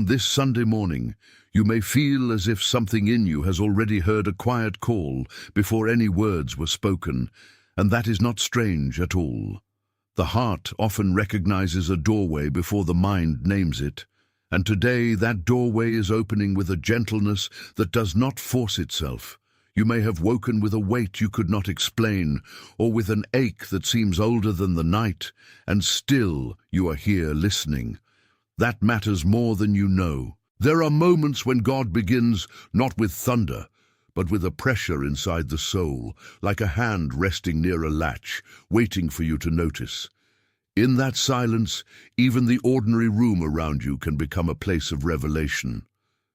On this Sunday morning, you may feel as if something in you has already heard a quiet call before any words were spoken, and that is not strange at all. The heart often recognizes a doorway before the mind names it, and today that doorway is opening with a gentleness that does not force itself. You may have woken with a weight you could not explain, or with an ache that seems older than the night, and still you are here listening. That matters more than you know. There are moments when God begins not with thunder, but with a pressure inside the soul, like a hand resting near a latch, waiting for you to notice. In that silence, even the ordinary room around you can become a place of revelation.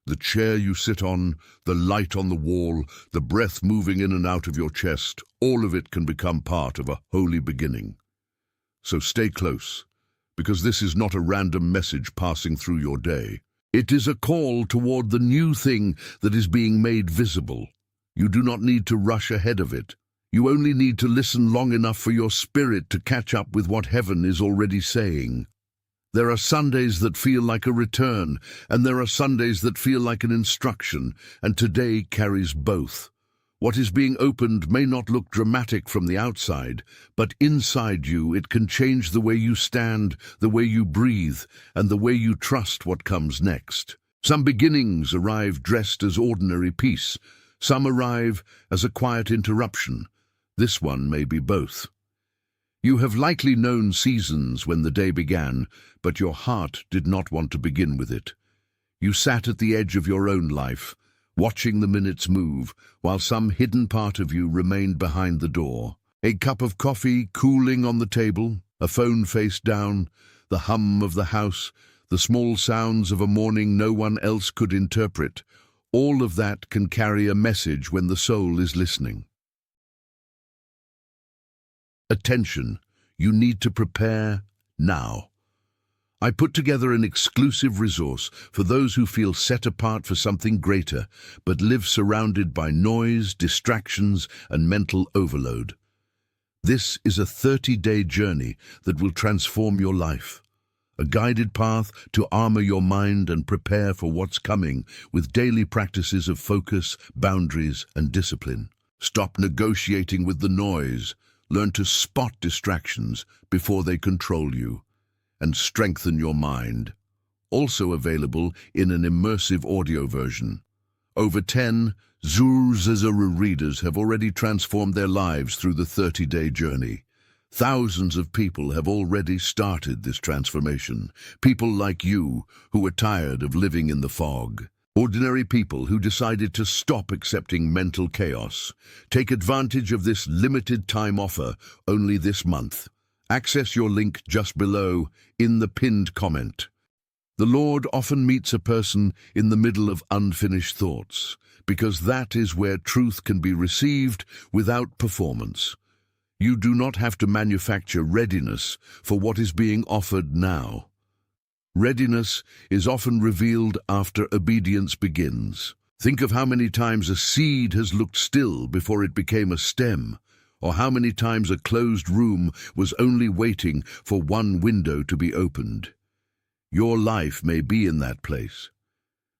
The chair you sit on, the light on the wall, the breath moving in and out of your chest, all of it can become part of a holy beginning. So stay close, because this is not a random message passing through your day. It is a call toward the new thing that is being made visible. You do not need to rush ahead of it. You only need to listen long enough for your spirit to catch up with what heaven is already saying. There are Sundays that feel like a return, and there are Sundays that feel like an instruction, and today carries both. What is being opened may not look dramatic from the outside, but inside you it can change the way you stand, the way you breathe, and the way you trust what comes next. Some beginnings arrive dressed as ordinary peace. Some arrive as a quiet interruption. This one may be both. You have likely known seasons when the day began, but your heart did not want to begin with it. You sat at the edge of your own life, watching the minutes move, while some hidden part of you remained behind the door. A cup of coffee cooling on the table, a phone face down, the hum of the house, the small sounds of a morning no one else could interpret. All of that can carry a message when the soul is listening. Attention, you need to prepare now. I put together an exclusive resource for those who feel set apart for something greater, but live surrounded by noise, distractions, and mental overload. This is a 30-day journey that will transform your life. A guided path to armor your mind and prepare for what's coming with daily practices of focus, boundaries, and discipline. Stop negotiating with the noise. Learn to spot distractions before they control you, and strengthen your mind. Also available in an immersive audio version. Over 10 Zuru readers have already transformed their lives through the 30-day journey. Thousands of people have already started this transformation. People like you who are tired of living in the fog. Ordinary people who decided to stop accepting mental chaos. Take advantage of this limited time offer only this month. Access your link just below in the pinned comment. The Lord often meets a person in the middle of unfinished thoughts, because that is where truth can be received without performance. You do not have to manufacture readiness for what is being offered now. Readiness is often revealed after obedience begins. Think of how many times a seed has looked still before it became a stem, or how many times a closed room was only waiting for one window to be opened. Your life may be in that place.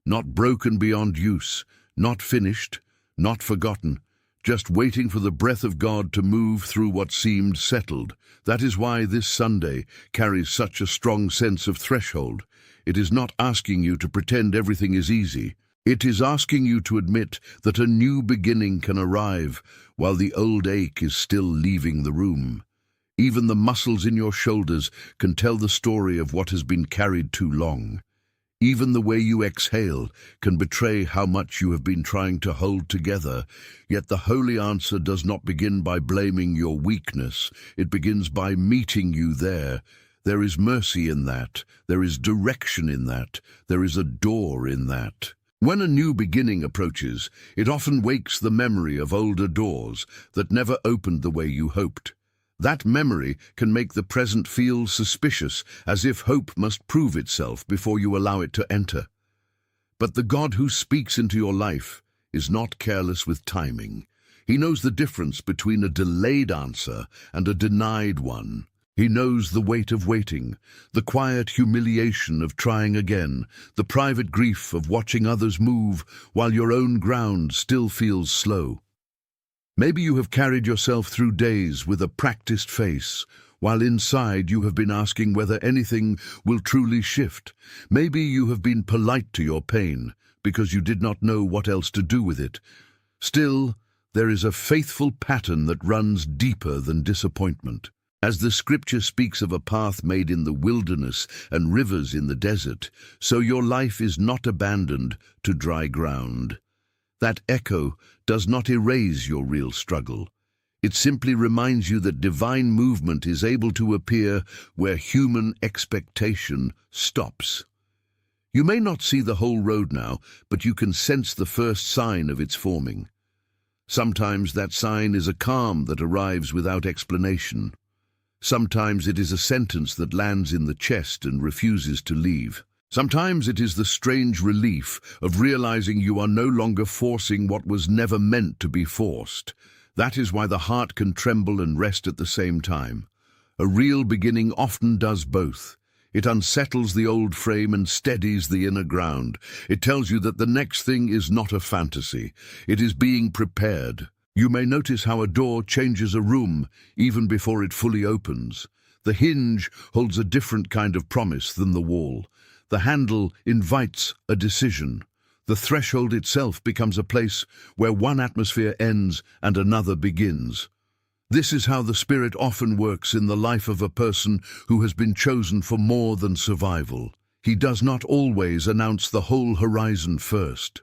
Not broken beyond use, not finished, not forgotten, just waiting for the breath of God to move through what seemed settled. That is why this Sunday carries such a strong sense of threshold. It is not asking you to pretend everything is easy. It is asking you to admit that a new beginning can arrive while the old ache is still leaving the room. Even the muscles in your shoulders can tell the story of what has been carried too long. Even the way you exhale can betray how much you have been trying to hold together. Yet the holy answer does not begin by blaming your weakness. It begins by meeting you there. There is mercy in that. There is direction in that. There is a door in that. When a new beginning approaches, it often wakes the memory of older doors that never opened the way you hoped. That memory can make the present feel suspicious, as if hope must prove itself before you allow it to enter. But the God who speaks into your life is not careless with timing. He knows the difference between a delayed answer and a denied one. He knows the weight of waiting, the quiet humiliation of trying again, the private grief of watching others move while your own ground still feels slow. Maybe you have carried yourself through days with a practiced face, while inside you have been asking whether anything will truly shift. Maybe you have been polite to your pain because you did not know what else to do with it. Still, there is a faithful pattern that runs deeper than disappointment. As the scripture speaks of a path made in the wilderness and rivers in the desert, so your life is not abandoned to dry ground. That echo does not erase your real struggle. It simply reminds you that divine movement is able to appear where human expectation stops. You may not see the whole road now, but you can sense the first sign of its forming. Sometimes that sign is a calm that arrives without explanation. Sometimes it is a sentence that lands in the chest and refuses to leave. Sometimes it is the strange relief of realizing you are no longer forcing what was never meant to be forced. That is why the heart can tremble and rest at the same time. A real beginning often does both. It unsettles the old frame and steadies the inner ground. It tells you that the next thing is not a fantasy. It is being prepared. You may notice how a door changes a room even before it fully opens. The hinge holds a different kind of promise than the wall. The handle invites a decision. The threshold itself becomes a place where one atmosphere ends and another begins. This is how the Spirit often works in the life of a person who has been chosen for more than survival. He does not always announce the whole horizon first.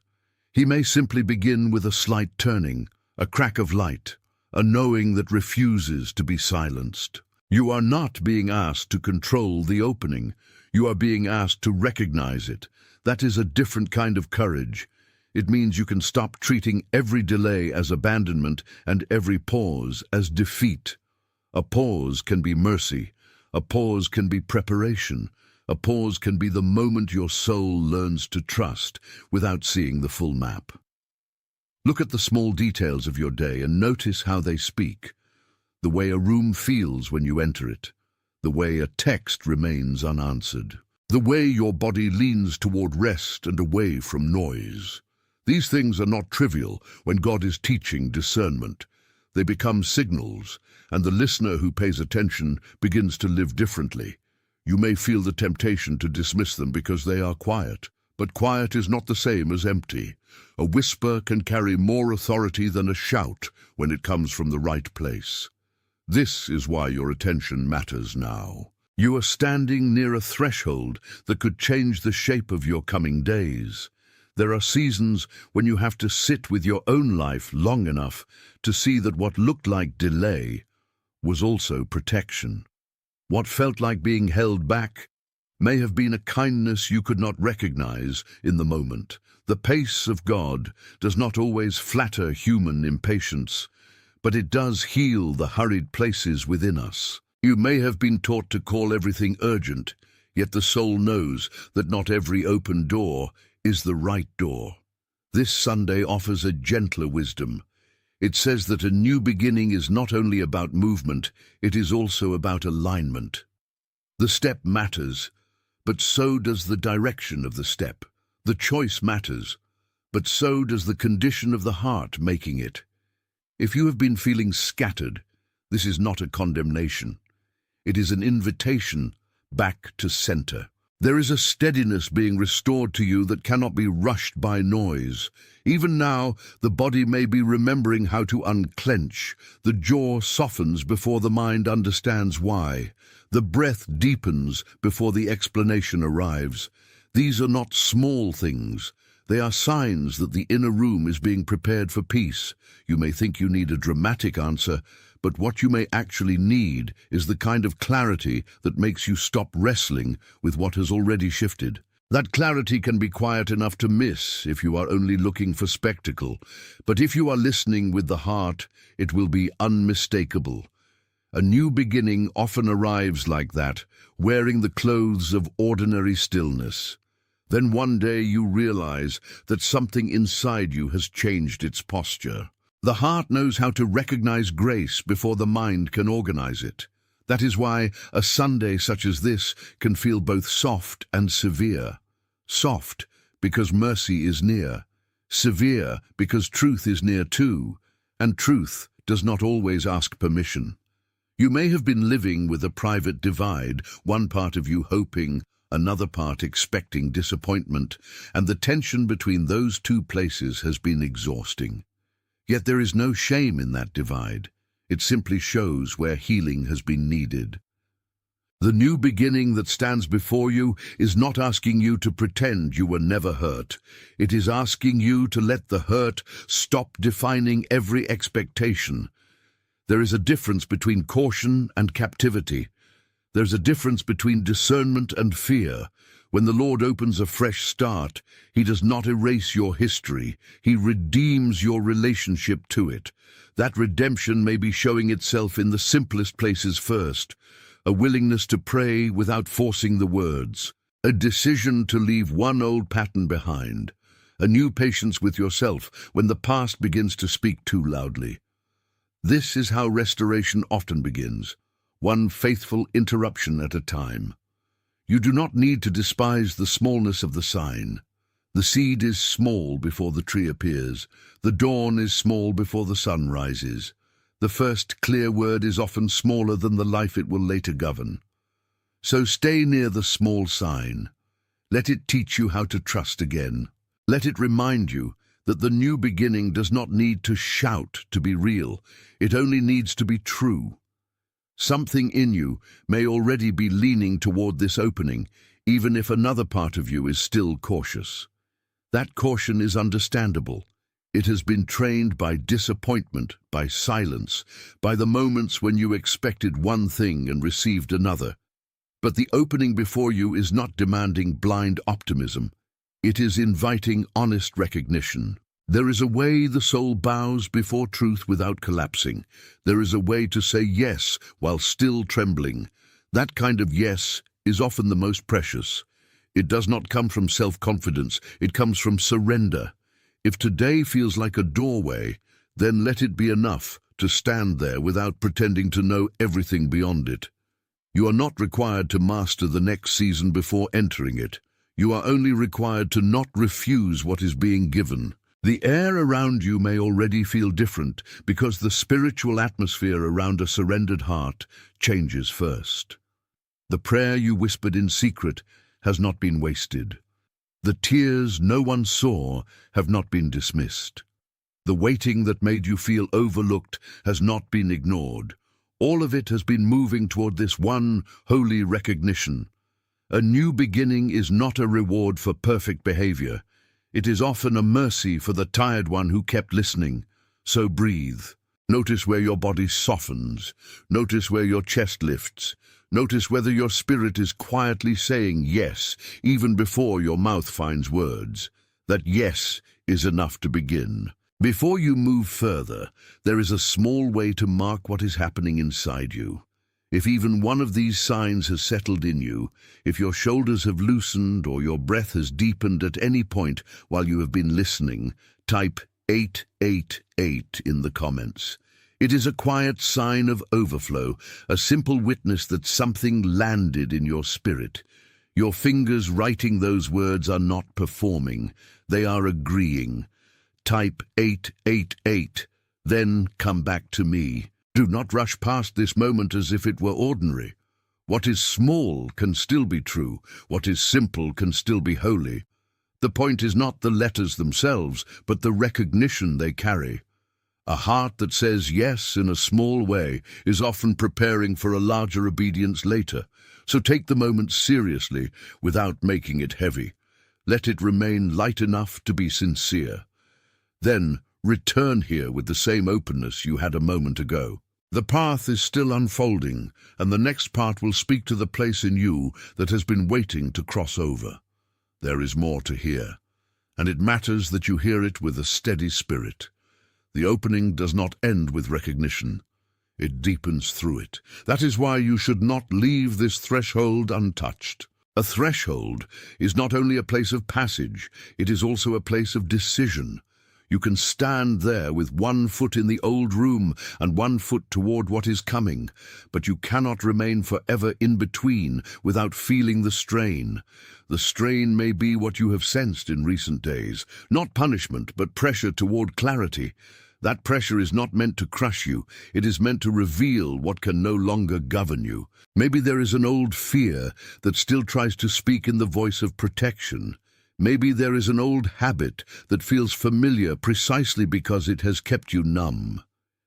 He may simply begin with a slight turning, a crack of light, a knowing that refuses to be silenced. You are not being asked to control the opening. You are being asked to recognize it. That is a different kind of courage. It means you can stop treating every delay as abandonment and every pause as defeat. A pause can be mercy. A pause can be preparation. A pause can be the moment your soul learns to trust without seeing the full map. Look at the small details of your day and notice how they speak. The way a room feels when you enter it. The way a text remains unanswered. The way your body leans toward rest and away from noise. These things are not trivial when God is teaching discernment. They become signals, and the listener who pays attention begins to live differently. You may feel the temptation to dismiss them because they are quiet, but quiet is not the same as empty. A whisper can carry more authority than a shout when it comes from the right place. This is why your attention matters now. You are standing near a threshold that could change the shape of your coming days. There are seasons when you have to sit with your own life long enough to see that what looked like delay was also protection. What felt like being held back may have been a kindness you could not recognize in the moment. The pace of God does not always flatter human impatience, but it does heal the hurried places within us. You may have been taught to call everything urgent, yet the soul knows that not every open door is the right door. This Sunday offers a gentler wisdom. It says that a new beginning is not only about movement, it is also about alignment. The step matters, but so does the direction of the step. The choice matters, but so does the condition of the heart making it. If you have been feeling scattered, this is not a condemnation. It is an invitation back to center. There is a steadiness being restored to you that cannot be rushed by noise. Even now, the body may be remembering how to unclench. The jaw softens before the mind understands why. The breath deepens before the explanation arrives. These are not small things. They are signs that the inner room is being prepared for peace. You may think you need a dramatic answer, but what you may actually need is the kind of clarity that makes you stop wrestling with what has already shifted. That clarity can be quiet enough to miss if you are only looking for spectacle, but if you are listening with the heart, it will be unmistakable. A new beginning often arrives like that, wearing the clothes of ordinary stillness. Then one day you realize that something inside you has changed its posture. The heart knows how to recognize grace before the mind can organize it. That is why a Sunday such as this can feel both soft and severe. Soft, because mercy is near. Severe, because truth is near too, and truth does not always ask permission. You may have been living with a private divide, one part of you hoping, another part expecting disappointment, and the tension between those two places has been exhausting. Yet there is no shame in that divide. It simply shows where healing has been needed. The new beginning that stands before you is not asking you to pretend you were never hurt. It is asking you to let the hurt stop defining every expectation. There is a difference between caution and captivity. There's a difference between discernment and fear. When the Lord opens a fresh start, He does not erase your history. He redeems your relationship to it. That redemption may be showing itself in the simplest places first. A willingness to pray without forcing the words. A decision to leave one old pattern behind. A new patience with yourself when the past begins to speak too loudly. This is how restoration often begins, one faithful interruption at a time. You do not need to despise the smallness of the sign. The seed is small before the tree appears. The dawn is small before the sun rises. The first clear word is often smaller than the life it will later govern. So stay near the small sign. Let it teach you how to trust again. Let it remind you that the new beginning does not need to shout to be real. It only needs to be true. Something in you may already be leaning toward this opening, even if another part of you is still cautious. That caution is understandable. It has been trained by disappointment, by silence, by the moments when you expected one thing and received another. But the opening before you is not demanding blind optimism. It is inviting honest recognition. There is a way the soul bows before truth without collapsing. There is a way to say yes while still trembling. That kind of yes is often the most precious. It does not come from self-confidence. It comes from surrender. If today feels like a doorway, then let it be enough to stand there without pretending to know everything beyond it. You are not required to master the next season before entering it. You are only required to not refuse what is being given. The air around you may already feel different because the spiritual atmosphere around a surrendered heart changes first. The prayer you whispered in secret has not been wasted. The tears no one saw have not been dismissed. The waiting that made you feel overlooked has not been ignored. All of it has been moving toward this one holy recognition. A new beginning is not a reward for perfect behavior. It is often a mercy for the tired one who kept listening. So breathe. Notice where your body softens. Notice where your chest lifts. Notice whether your spirit is quietly saying yes, even before your mouth finds words. That yes is enough to begin. Before you move further, there is a small way to mark what is happening inside you. If even one of these signs has settled in you, if your shoulders have loosened or your breath has deepened at any point while you have been listening, type 888 in the comments. It is a quiet sign of overflow, a simple witness that something landed in your spirit. Your fingers writing those words are not performing, they are agreeing. Type 888, then come back to me. Do not rush past this moment as if it were ordinary. What is small can still be true. What is simple can still be holy. The point is not the letters themselves, but the recognition they carry. A heart that says yes in a small way is often preparing for a larger obedience later. So take the moment seriously without making it heavy. Let it remain light enough to be sincere. Then return here with the same openness you had a moment ago. The path is still unfolding, and the next part will speak to the place in you that has been waiting to cross over. There is more to hear, and it matters that you hear it with a steady spirit. The opening does not end with recognition. It deepens through it. That is why you should not leave this threshold untouched. A threshold is not only a place of passage, it is also a place of decision. You can stand there with one foot in the old room and one foot toward what is coming, but you cannot remain forever in between without feeling the strain. The strain may be what you have sensed in recent days, not punishment, but pressure toward clarity. That pressure is not meant to crush you, it is meant to reveal what can no longer govern you. Maybe there is an old fear that still tries to speak in the voice of protection. Maybe there is an old habit that feels familiar precisely because it has kept you numb.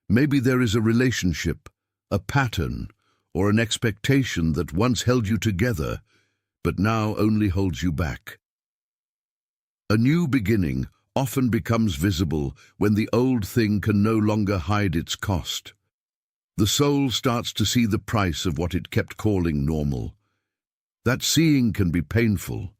Maybe there is a relationship, a pattern, or an expectation that once held you together, but now only holds you back. A new beginning often becomes visible when the old thing can no longer hide its cost. The soul starts to see the price of what it kept calling normal. That seeing can be painful,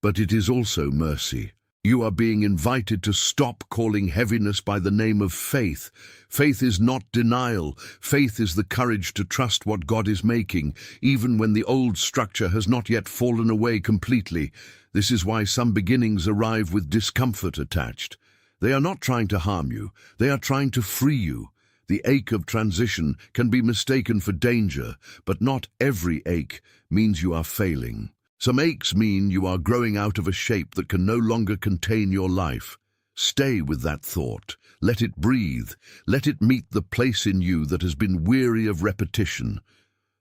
but it is also mercy. You are being invited to stop calling heaviness by the name of faith. Faith is not denial. Faith is the courage to trust what God is making, even when the old structure has not yet fallen away completely. This is why some beginnings arrive with discomfort attached. They are not trying to harm you. They are trying to free you. The ache of transition can be mistaken for danger, but not every ache means you are failing. Some aches mean you are growing out of a shape that can no longer contain your life. Stay with that thought. Let it breathe. Let it meet the place in you that has been weary of repetition.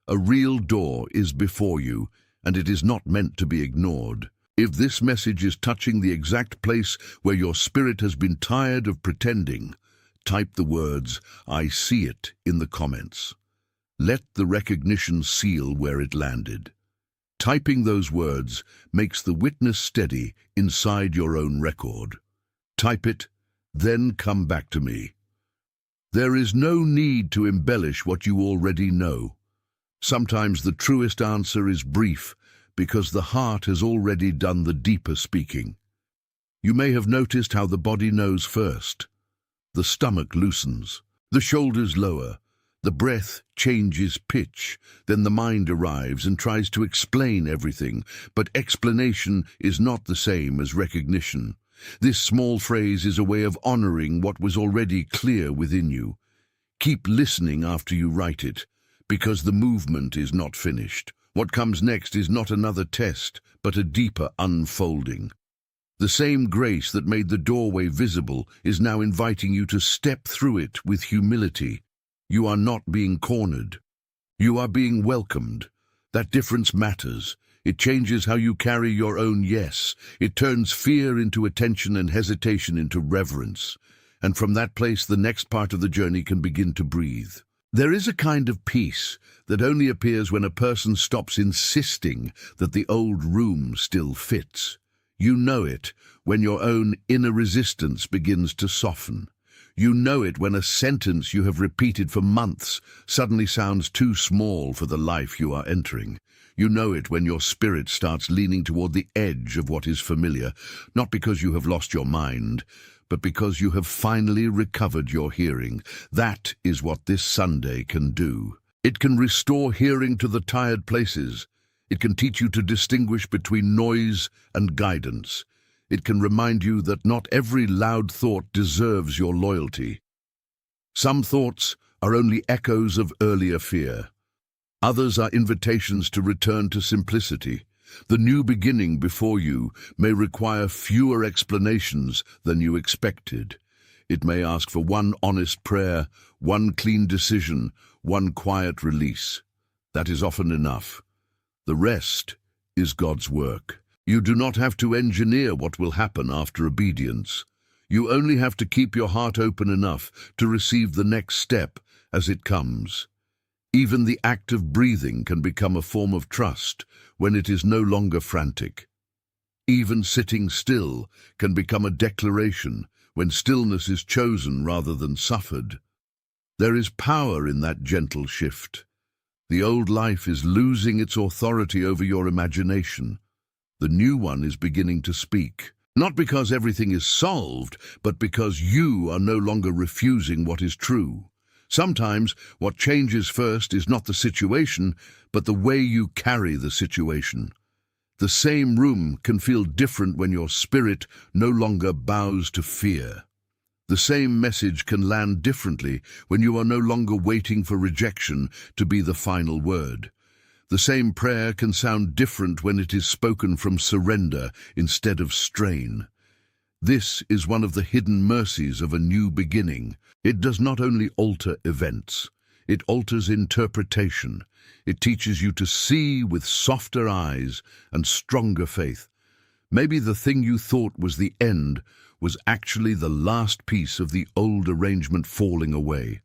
A real door is before you, and it is not meant to be ignored. If this message is touching the exact place where your spirit has been tired of pretending, type the words, "I see it," in the comments. Let the recognition seal where it landed. Typing those words makes the witness steady inside your own record. Type it, then come back to me. There is no need to embellish what you already know. Sometimes the truest answer is brief, because the heart has already done the deeper speaking. You may have noticed how the body knows first. The stomach loosens, the shoulders lower, the breath changes pitch, then the mind arrives and tries to explain everything, but explanation is not the same as recognition. This small phrase is a way of honoring what was already clear within you. Keep listening after you write it, because the movement is not finished. What comes next is not another test, but a deeper unfolding. The same grace that made the doorway visible is now inviting you to step through it with humility. You are not being cornered. You are being welcomed. That difference matters. It changes how you carry your own yes. It turns fear into attention and hesitation into reverence. And from that place, the next part of the journey can begin to breathe. There is a kind of peace that only appears when a person stops insisting that the old room still fits. You know it when your own inner resistance begins to soften. You know it when a sentence you have repeated for months suddenly sounds too small for the life you are entering. You know it when your spirit starts leaning toward the edge of what is familiar, not because you have lost your mind, but because you have finally recovered your hearing. That is what this Sunday can do. It can restore hearing to the tired places. It can teach you to distinguish between noise and guidance. It can remind you that not every loud thought deserves your loyalty. Some thoughts are only echoes of earlier fear. Others are invitations to return to simplicity. The new beginning before you may require fewer explanations than you expected. It may ask for one honest prayer, one clean decision, one quiet release. That is often enough. The rest is God's work. You do not have to engineer what will happen after obedience. You only have to keep your heart open enough to receive the next step as it comes. Even the act of breathing can become a form of trust when it is no longer frantic. Even sitting still can become a declaration when stillness is chosen rather than suffered. There is power in that gentle shift. The old life is losing its authority over your imagination. The new one is beginning to speak, not because everything is solved, but because you are no longer refusing what is true. Sometimes what changes first is not the situation, but the way you carry the situation. The same room can feel different when your spirit no longer bows to fear. The same message can land differently when you are no longer waiting for rejection to be the final word. The same prayer can sound different when it is spoken from surrender instead of strain. This is one of the hidden mercies of a new beginning. It does not only alter events, it alters interpretation. It teaches you to see with softer eyes and stronger faith. Maybe the thing you thought was the end was actually the last piece of the old arrangement falling away.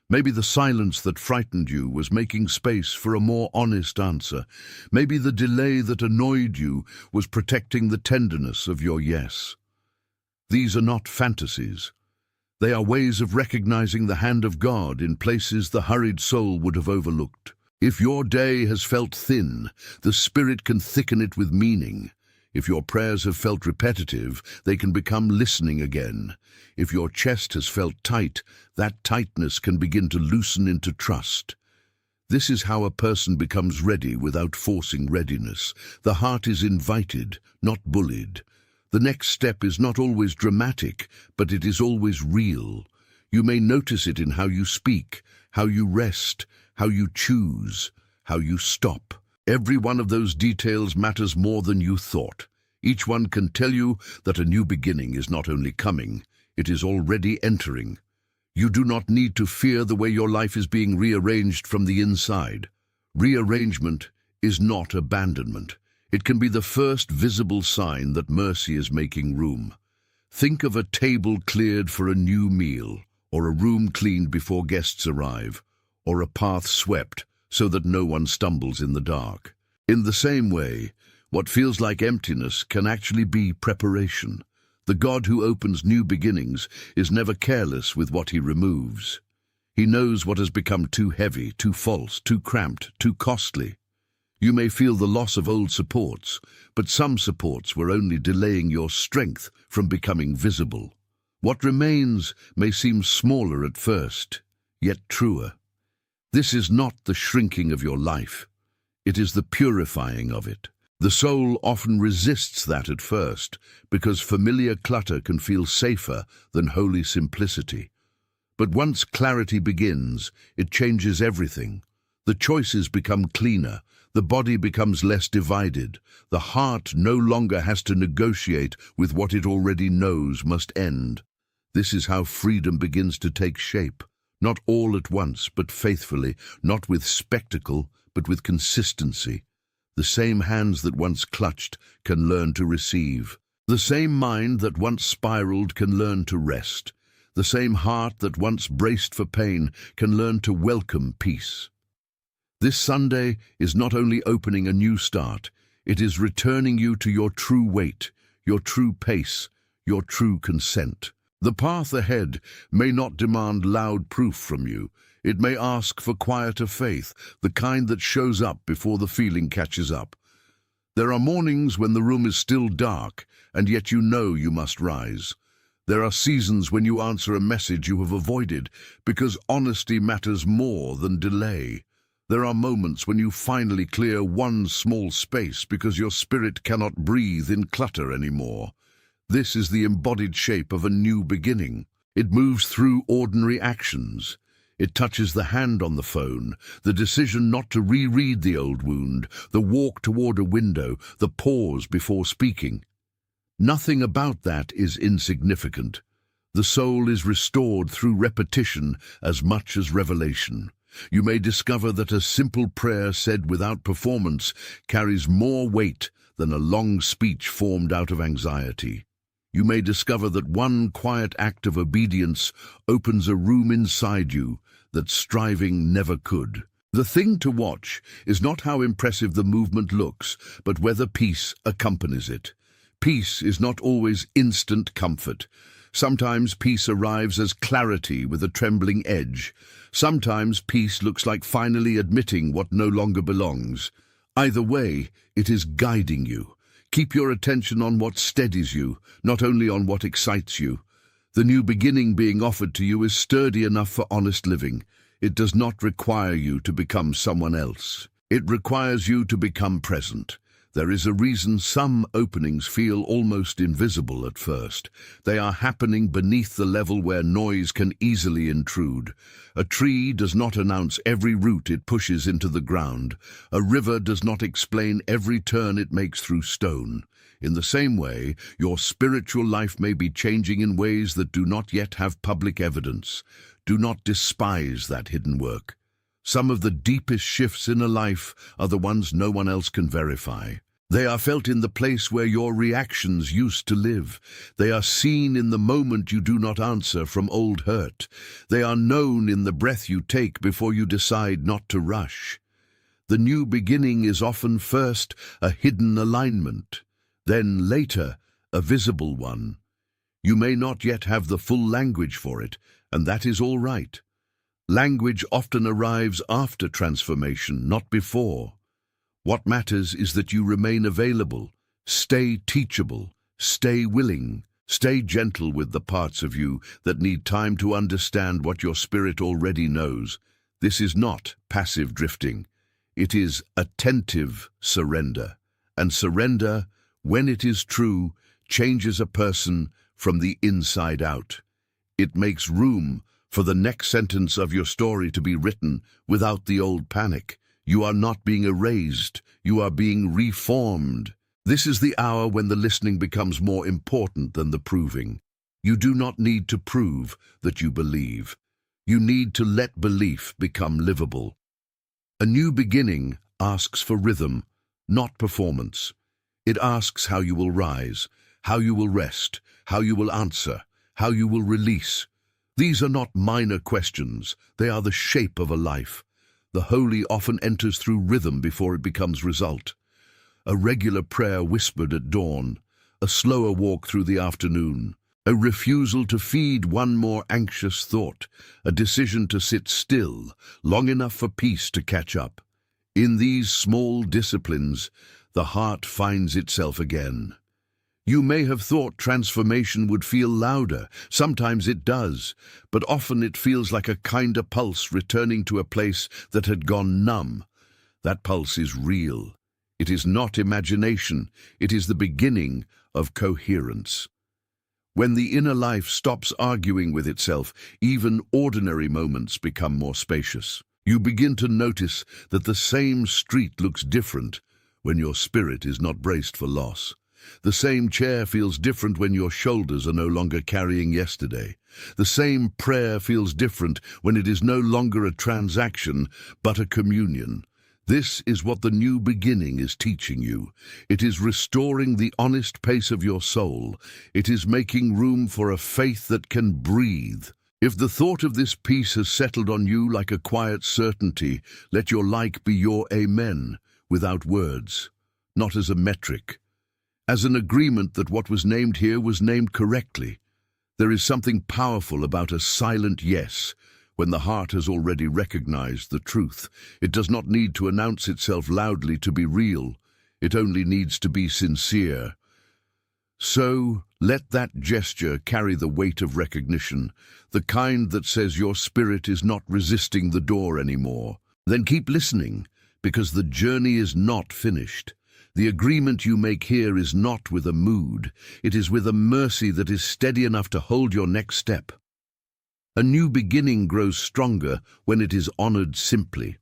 Maybe the silence that frightened you was making space for a more honest answer. Maybe the delay that annoyed you was protecting the tenderness of your yes. These are not fantasies. They are ways of recognizing the hand of God in places the hurried soul would have overlooked. If your day has felt thin, the Spirit can thicken it with meaning. If your prayers have felt repetitive, they can become listening again. If your chest has felt tight, that tightness can begin to loosen into trust. This is how a person becomes ready without forcing readiness. The heart is invited, not bullied. The next step is not always dramatic, but it is always real. You may notice it in how you speak, how you rest, how you choose, how you stop. Every one of those details matters more than you thought. Each one can tell you that a new beginning is not only coming, it is already entering. You do not need to fear the way your life is being rearranged from the inside. Rearrangement is not abandonment. It can be the first visible sign that mercy is making room. Think of a table cleared for a new meal, or a room cleaned before guests arrive, or a path swept so that no one stumbles in the dark. In the same way, what feels like emptiness can actually be preparation. The God who opens new beginnings is never careless with what he removes. He knows what has become too heavy, too false, too cramped, too costly. You may feel the loss of old supports, but some supports were only delaying your strength from becoming visible. What remains may seem smaller at first, yet truer. This is not the shrinking of your life. It is the purifying of it. The soul often resists that at first, because familiar clutter can feel safer than holy simplicity. But once clarity begins, it changes everything. The choices become cleaner, the body becomes less divided, the heart no longer has to negotiate with what it already knows must end. This is how freedom begins to take shape. Not all at once, but faithfully, not with spectacle, but with consistency. The same hands that once clutched can learn to receive. The same mind that once spiraled can learn to rest. The same heart that once braced for pain can learn to welcome peace. This Sunday is not only opening a new start, it is returning you to your true weight, your true pace, your true consent. The path ahead may not demand loud proof from you. It may ask for quieter faith, the kind that shows up before the feeling catches up. There are mornings when the room is still dark, and yet you know you must rise. There are seasons when you answer a message you have avoided, because honesty matters more than delay. There are moments when you finally clear one small space because your spirit cannot breathe in clutter anymore. This is the embodied shape of a new beginning. It moves through ordinary actions. It touches the hand on the phone, the decision not to reread the old wound, the walk toward a window, the pause before speaking. Nothing about that is insignificant. The soul is restored through repetition as much as revelation. You may discover that a simple prayer said without performance carries more weight than a long speech formed out of anxiety. You may discover that one quiet act of obedience opens a room inside you that striving never could. The thing to watch is not how impressive the movement looks, but whether peace accompanies it. Peace is not always instant comfort. Sometimes peace arrives as clarity with a trembling edge. Sometimes peace looks like finally admitting what no longer belongs. Either way, it is guiding you. Keep your attention on what steadies you, not only on what excites you. The new beginning being offered to you is sturdy enough for honest living. It does not require you to become someone else. It requires you to become present. There is a reason some openings feel almost invisible at first. They are happening beneath the level where noise can easily intrude. A tree does not announce every root it pushes into the ground. A river does not explain every turn it makes through stone. In the same way, your spiritual life may be changing in ways that do not yet have public evidence. Do not despise that hidden work. Some of the deepest shifts in a life are the ones no one else can verify. They are felt in the place where your reactions used to live. They are seen in the moment you do not answer from old hurt. They are known in the breath you take before you decide not to rush. The new beginning is often first a hidden alignment, then later a visible one. You may not yet have the full language for it, and that is all right. Language often arrives after transformation, not before. What matters is that you remain available, stay teachable, stay willing, stay gentle with the parts of you that need time to understand what your spirit already knows. This is not passive drifting. It is attentive surrender. And surrender, when it is true, changes a person from the inside out. It makes room for the next sentence of your story to be written without the old panic. You are not being erased, you are being reformed. This is the hour when the listening becomes more important than the proving. You do not need to prove that you believe. You need to let belief become livable. A new beginning asks for rhythm, not performance. It asks how you will rise, how you will rest, how you will answer, how you will release. These are not minor questions, they are the shape of a life. The holy often enters through rhythm before it becomes result. A regular prayer whispered at dawn, a slower walk through the afternoon, a refusal to feed one more anxious thought, a decision to sit still, long enough for peace to catch up. In these small disciplines, the heart finds itself again. You may have thought transformation would feel louder. Sometimes it does, but often it feels like a kinder pulse returning to a place that had gone numb. That pulse is real. It is not imagination. It is the beginning of coherence. When the inner life stops arguing with itself, even ordinary moments become more spacious. You begin to notice that the same street looks different when your spirit is not braced for loss. The same chair feels different when your shoulders are no longer carrying yesterday. The same prayer feels different when it is no longer a transaction, but a communion. This is what the new beginning is teaching you. It is restoring the honest pace of your soul. It is making room for a faith that can breathe. If the thought of this peace has settled on you like a quiet certainty, let your like be your amen, without words, not as a metric. As an agreement that what was named here was named correctly. There is something powerful about a silent yes, when the heart has already recognized the truth. It does not need to announce itself loudly to be real. It only needs to be sincere. So, let that gesture carry the weight of recognition, the kind that says your spirit is not resisting the door anymore. Then keep listening, because the journey is not finished. The agreement you make here is not with a mood. It is with a mercy that is steady enough to hold your next step. A new beginning grows stronger when it is honored simply.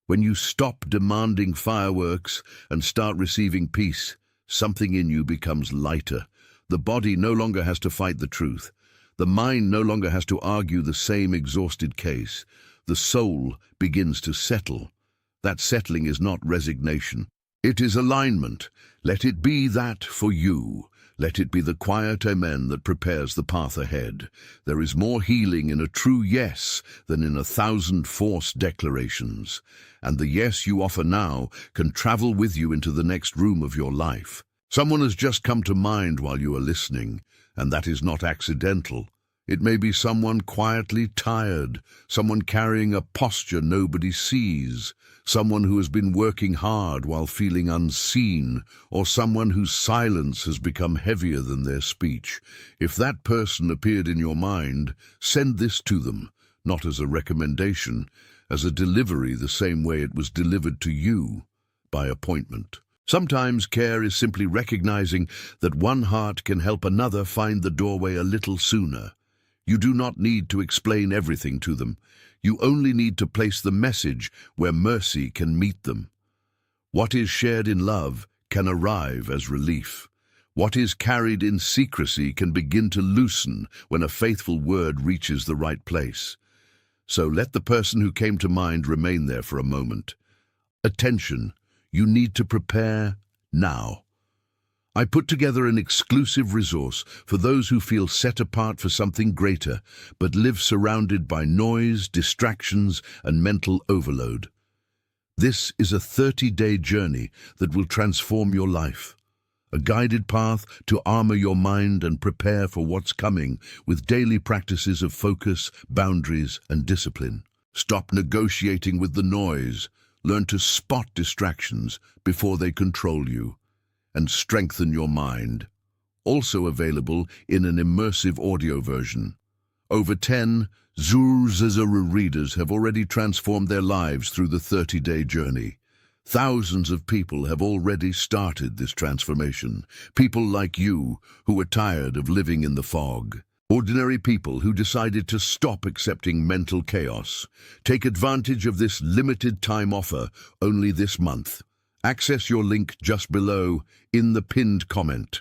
When you stop demanding fireworks and start receiving peace, something in you becomes lighter. The body no longer has to fight the truth. The mind no longer has to argue the same exhausted case. The soul begins to settle. That settling is not resignation. It is alignment. Let it be that for you. Let it be the quiet amen that prepares the path ahead. There is more healing in a true yes than in 1,000 forced declarations. And the yes you offer now can travel with you into the next room of your life. Someone has just come to mind while you are listening, and that is not accidental. It may be someone quietly tired, someone carrying a posture nobody sees, someone who has been working hard while feeling unseen, or someone whose silence has become heavier than their speech. If that person appeared in your mind, send this to them, not as a recommendation, as a delivery the same way it was delivered to you, by appointment. Sometimes care is simply recognizing that one heart can help another find the doorway a little sooner. You do not need to explain everything to them. You only need to place the message where mercy can meet them. What is shared in love can arrive as relief. What is carried in secrecy can begin to loosen when a faithful word reaches the right place. So let the person who came to mind remain there for a moment. Attention, you need to prepare now. I put together an exclusive resource for those who feel set apart for something greater, but live surrounded by noise, distractions, and mental overload. This is a 30-day journey that will transform your life. A guided path to armor your mind and prepare for what's coming with daily practices of focus, boundaries, and discipline. Stop negotiating with the noise. Learn to spot distractions before they control you, and strengthen your mind. Also available in an immersive audio version. Over 10 Zuru readers have already transformed their lives through the 30-day journey. Thousands of people have already started this transformation. People like you who are tired of living in the fog. Ordinary people who decided to stop accepting mental chaos. Take advantage of this limited time offer only this month. Access your link just below in the pinned comment.